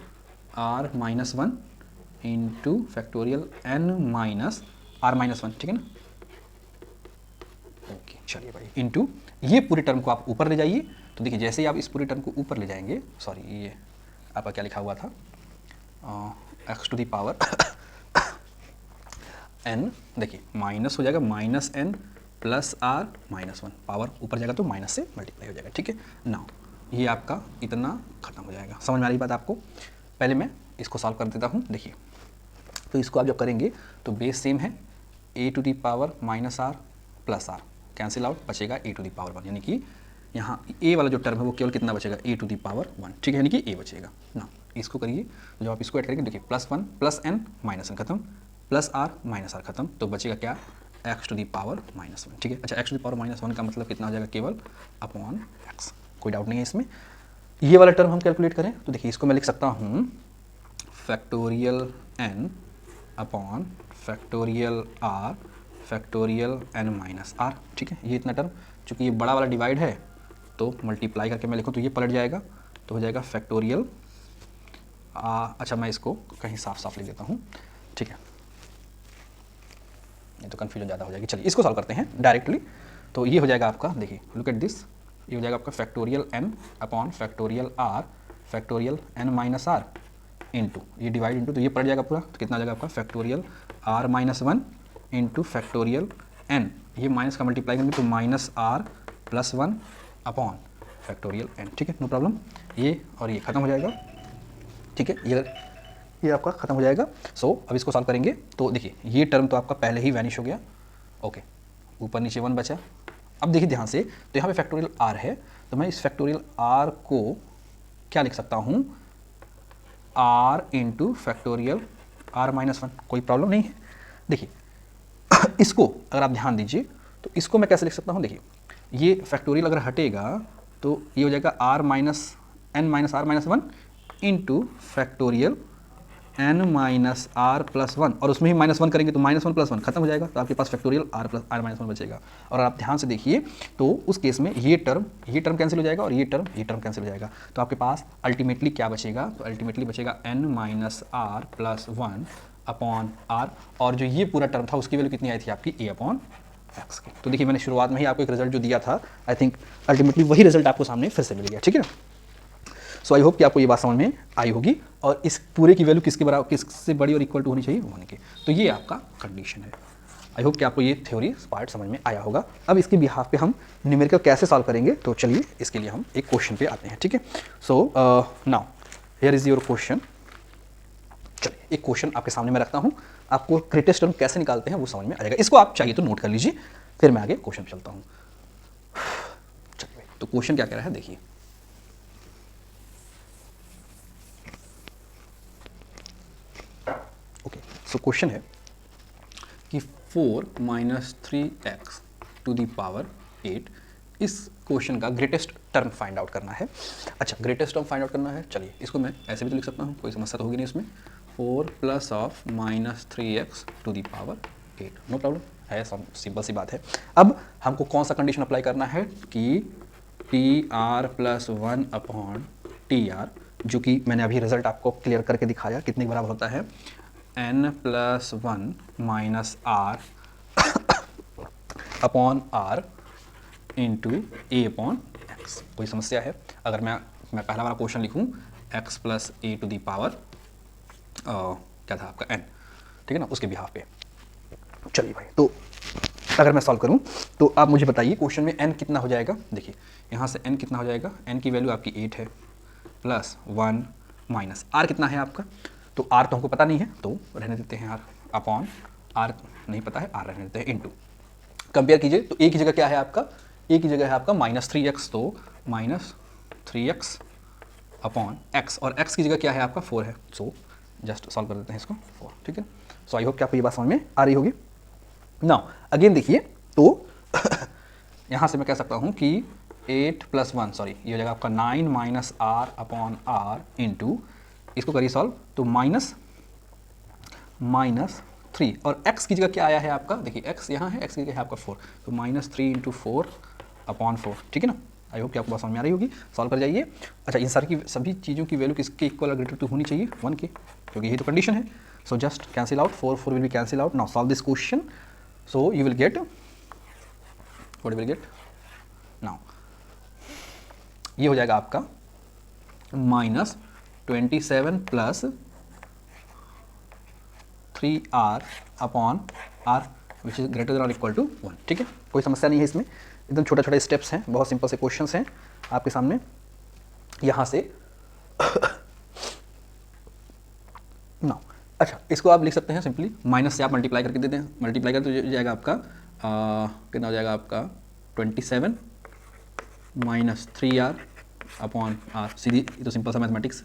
r minus 1 into factorial n minus r minus 1, ठीक है ना, ओके। चलिए भाई इनटू ये पूरे टर्म को आप ऊपर ले जाइए। तो देखिए जैसे ही आप इस पूरे टर्म को ऊपर ले जाएंगे, सॉरी ये आपका क्या लिखा हुआ था, x to the power n, देखिए माइनस हो जाएगा minus n plus r minus 1, power ऊपर जाएगा तो माइनस से मल्टीप्लाई हो जाएगा, ठीक है। नाउ ये आपका इतना खत्म हो जाएगा। समझ में आ रही बात आपको? पहले मैं इसको सॉल्व कर देता हूँ। देखिए तो इसको आप जब करेंगे तो बेस सेम है, a to the power minus r plus r, cancel out, बचेगा a टू दी पावर 1, यानी कि यहाँ a वाला जो टर्म है वो केवल कितना बचेगा, a टू दी पावर 1, ठीक है, यानी कि a बचेगा ना। इसको करिए तो जब आप इसको ऐड करेंगे देखिए plus 1 plus n minus n खत्म, प्लस r माइनस r खत्म, तो बचेगा क्या, x to the power minus 1, ठीक है। अच्छा x to the power minus 1 का मतलब कितना हो जाएगा, केवल अपॉन x, कोई डाउट नहीं है इसमें। ये वाला टर्म हम कैलकुलेट करें तो देखिए इसको मैं लिख सकता हूँ factorial n upon factorial r factorial n minus r, ठीक है। ये इतना टर्म, चूँकि ये बड़ा वाला डिवाइड है तो मल्टीप्लाई करके मैं लिखूँ तो ये पलट जाएगा, तो हो जाएगा फैक्टोरियल अच्छा मैं इसको कहीं साफ साफ लिख देता हूँ, ठीक है, ये तो कन्फ्यूजन ज़्यादा हो जाएगी। चलिए इसको सॉल्व करते हैं डायरेक्टली। तो ये हो जाएगा आपका, देखिए लुक एट दिस, ये हो जाएगा आपका factorial n upon factorial r factorial n minus r into ये डिवाइड इंटू, तो ये पड़ जाएगा पूरा, तो कितना आ जाएगा आपका factorial r minus 1 into factorial n, ये माइनस का मल्टीप्लाई करेंगे तो minus r plus 1 upon factorial n, ठीक है, नो प्रॉब्लम। ये और ये खत्म हो जाएगा, ठीक है, ये आपका खत्म हो जाएगा। सो अब इसको सॉल्व करेंगे तो देखिए ये टर्म तो आपका पहले ही वैनिश हो गया, ओके, ऊपर नीचे 1 बचा। अब देखिए ध्यान से, तो यहाँ पे फैक्टोरियल r है, तो मैं इस फैक्टोरियल r को क्या लिख सकता हूँ, r into factorial r minus 1, कोई प्रॉब्लम नहीं है। देखिए इसको अगर आप ध्यान दीजिए तो इसको मैं कैसे लिख सकता हूँ, देखिए ये फैक्टोरियल अगर हटेगा तो ये हो जाएगा r minus n minus r minus 1 into factorial n minus r plus 1, और उसमें ही माइनस 1 करेंगे तो माइनस 1 प्लस 1 खत्म हो जाएगा, तो आपके पास factorial r plus r minus 1 बचेगा। और आप ध्यान से देखिए तो उस केस में ये टर्म कैंसिल हो जाएगा और ये टर्म कैंसिल हो जाएगा, तो आपके पास अल्टीमेटली क्या बचेगा, तो अल्टीमेटली बचेगा n minus r plus 1 upon r, और जो ये पूरा टर्म था उसकी वैल्यू कितनी आई थी आपकी, a अपॉन x की। तो देखिए मैंने शुरुआत में ही आपको एक रिजल्ट जो दिया था, आई थिंक अल्टीमेटली वही रिजल्ट आपको सामने फिर से मिल गया, ठीक है ना। सो आई होप कि आपको ये बात समझ में आई होगी, और इस पूरे की वैल्यू किसके बराबर, किससे बड़ी और इक्वल टू होनी चाहिए, होने की। तो ये आपका कंडीशन है। आई होप कि आपको ये थ्योरी पार्ट समझ में आया होगा। अब इसके बिहाफ पे हम न्यूमेरिकल कैसे सॉल्व करेंगे, तो चलिए इसके लिए हम एक क्वेश्चन पे आते हैं, ठीक है। So now here is your question. चलिए एक क्वेश्चन आपके सामने मैं रखता हूँ, आपको ग्रेटेस्ट टर्म कैसे निकालते हैं वो समझ में आ जाएगा। इसको आप चाहिए तो नोट कर लीजिए, फिर मैं आगे क्वेश्चन चलता हूँ। चलिए तो क्वेश्चन क्या कह रहा है, देखिए सो क्वेश्चन है कि 4 minus 3x to the power 8, इस क्वेश्चन का ग्रेटेस्ट टर्म फाइंड आउट करना है। अच्छा ग्रेटेस्ट टर्म फाइंड आउट करना है, चलिए इसको मैं ऐसे भी तो लिख सकता हूँ, कोई समस्या तो होगी नहीं इसमें, 4 plus of minus 3x to the power 8, no problem है, सिंपल सी बात है। अब हमको कौन सा कंडीशन अप्लाई करना है कि TR प्लस 1 अपॉन TR, जो कि मैंने अभी रिजल्ट आपको क्लियर करके दिखाया कितने बराबर होता है, n plus 1 minus r upon r into a upon x. कोई समस्या है? अगर मैं पहला वाला क्वेश्चन लिखूं x plus a to the power क्या था आपका n, ठीक है ना, उसके बिहाफ पे। चलिए भाई, तो अगर मैं सॉल्व करूं तो आप मुझे बताइए क्वेश्चन में n कितना हो जाएगा। देखिए यहाँ से n कितना हो जाएगा, n की वैल्यू आपकी 8 है, प्लस 1 माइनस r कितना है आपका, तो r तो हमको पता नहीं है तो रहने देते हैं, r अपॉन r नहीं पता है, r रहने देते हैं, इंटू कंपेयर कीजिए तो a की जगह क्या है आपका, a की जगह है आपका माइनस 3x, तो माइनस 3x अपॉन x, और x की जगह क्या है आपका 4 है, सो जस्ट सॉल्व कर देते हैं इसको 4, ठीक है। सो आई होप कि आपको ये बात समझ में आ रही होगी। नाउ अगेन देखिए तो यहाँ से मैं कह सकता हूँ कि 8 प्लस 1, सॉरी ये हो जाएगा आपका 9 minus r upon r into, इसको करिए सॉल्व तो माइनस 3, और x की जगह क्या आया है आपका, देखिए x यहाँ है, x की जगह है आपका 4, तो माइनस 3 इंटू 4 अपॉन 4, ठीक है ना। आई होप कि आपको बात समझ में आ रही होगी, सॉल्व कर जाइए। अच्छा इन सारी की सभी चीज़ों की वैल्यू किसके इक्वल और ग्रेटर टू होनी चाहिए, 1 के, क्योंकि यही तो कंडीशन है। So just cancel out, 4 will be cancel out. Now solve this question, so you will get what will get now, ये हो जाएगा आपका -27 plus 3r upon r which is greater than और इक्वल टू 1। ठीक है, कोई समस्या नहीं है इसमें, एकदम छोटा छोटा स्टेप्स हैं, बहुत सिंपल से क्वेश्चंस हैं आपके सामने। यहाँ से ना अच्छा, इसको आप लिख सकते हैं सिंपली, माइनस से आप मल्टीप्लाई करके देते हैं, मल्टीप्लाई कर तो हो जाएगा आपका कितना हो जाएगा आपका 27 माइनस 3r अपॉन r, सीधी तो सिंपल सा mathematics,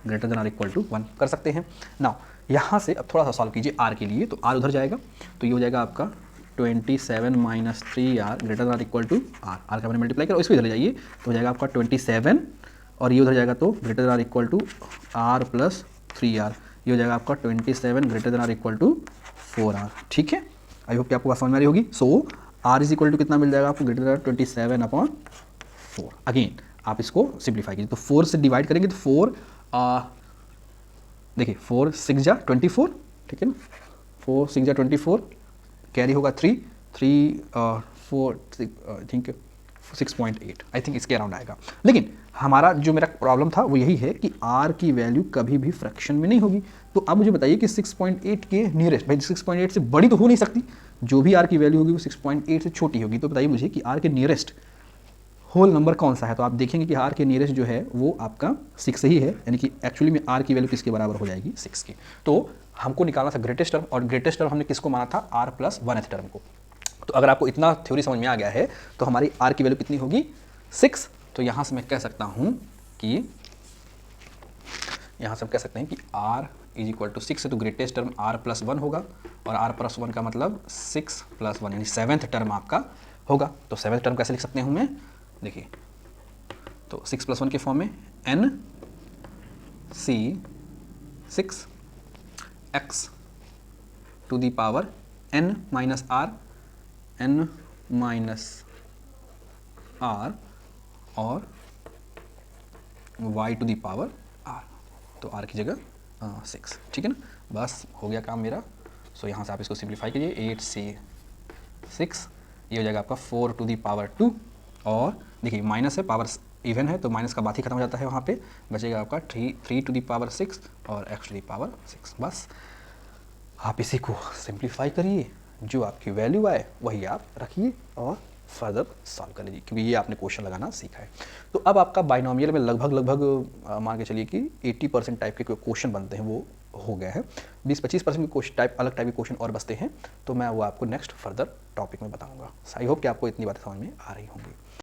greater than or equal to 1 कर सकते हैं। नाउ यहाँ से अब थोड़ा सा सॉल्व कीजिए r के लिए, तो r उधर जाएगा तो ये हो जाएगा आपका 27 minus 3r greater than or equal to r का मैंने मल्टीप्लाई करा, इसको इधर ले जाइए तो हो जाएगा आपका 27 और ये उधर जाएगा तो greater than or equal to r plus 3r, ये हो जाएगा आपका 27 greater than or equal to 4r। ठीक है, आई होप कि आपको बात समझ में आ रही होगी। सो r इज इक्वल टू कितना मिल जाएगा आपको, ग्रेटर देन 27 अपॉन 4। अगेन आप इसको सिंप्लीफाई कीजिए, तो 4 से डिवाइड करेंगे तो 4 देखिए 4 6 जा 24, ठीक है ना, 4 6 जा 24, कैरी होगा 3 4 आई थिंक 6.8, आई थिंक इसके अराउंड आएगा। लेकिन हमारा जो मेरा प्रॉब्लम था वो यही है कि r की वैल्यू कभी भी फ्रैक्शन में नहीं होगी। तो अब मुझे बताइए कि 6.8 के नियरेस्ट, भाई 6.8 से बड़ी तो हो नहीं सकती, जो भी r की वैल्यू होगी वो 6.8 से छोटी होगी। तो बताइए मुझे कि r के नियरेस्ट होल नंबर कौन सा है। तो आप देखेंगे कि r के नियरेस्ट जो है वो आपका 6 ही है, यानी कि एक्चुअली में r की वैल्यू किसके बराबर हो जाएगी, 6 की। तो हमको निकालना था ग्रेटेस्ट टर्म, और ग्रेटेस्ट टर्म हमने किसको माना था, r प्लस 1th टर्म को। तो अगर आपको इतना थ्योरी समझ में आ गया है तो हमारी r की वैल्यू कितनी होगी, 6। तो यहाँ से मैं कह सकता हूँ कि यहाँ से हम कह सकते हैं कि r इज इक्वल टू 6 है, तो ग्रेटेस्ट टर्म r प्लस 1 होगा, और r प्लस 1 का मतलब 6 प्लस 1 यानी 7th टर्म आपका होगा। तो 7th टर्म कैसे लिख सकते हूँ मैं, देखिए तो 6 प्लस 1 के फॉर्म में n c 6 x to the power n minus r, n minus r और y to the power r, तो r की जगह 6। ठीक है ना, बस हो गया काम मेरा। सो यहाँ से आप इसको सिंप्लीफाई कीजिए, 8 से 6, ये हो जाएगा आपका 4 टू दी पावर 2, और देखिए माइनस है, पावर इवन है तो माइनस का बात ही खत्म हो जाता है, वहाँ पे बचेगा आपका 3 टू दी पावर 6 और x टू दी पावर 6। बस आप इसी को सिंप्लीफाई करिए, जो आपकी वैल्यू आए वही आप रखिए और फर्दर सॉल्व कर लीजिए, क्योंकि ये आपने क्वेश्चन लगाना सीखा है। तो अब आपका बाइनोमियल में लगभग मान के चलिए कि 80% टाइप के क्वेश्चन बनते हैं वो हो गया है, 20-25% के क्वेश्चन टाइप, अलग टाइप के क्वेश्चन और बचते हैं, तो मैं वो आपको नेक्स्ट फर्दर टॉपिक में बताऊंगा। आई होप कि आपको इतनी बातें समझ में आ रही होंगी।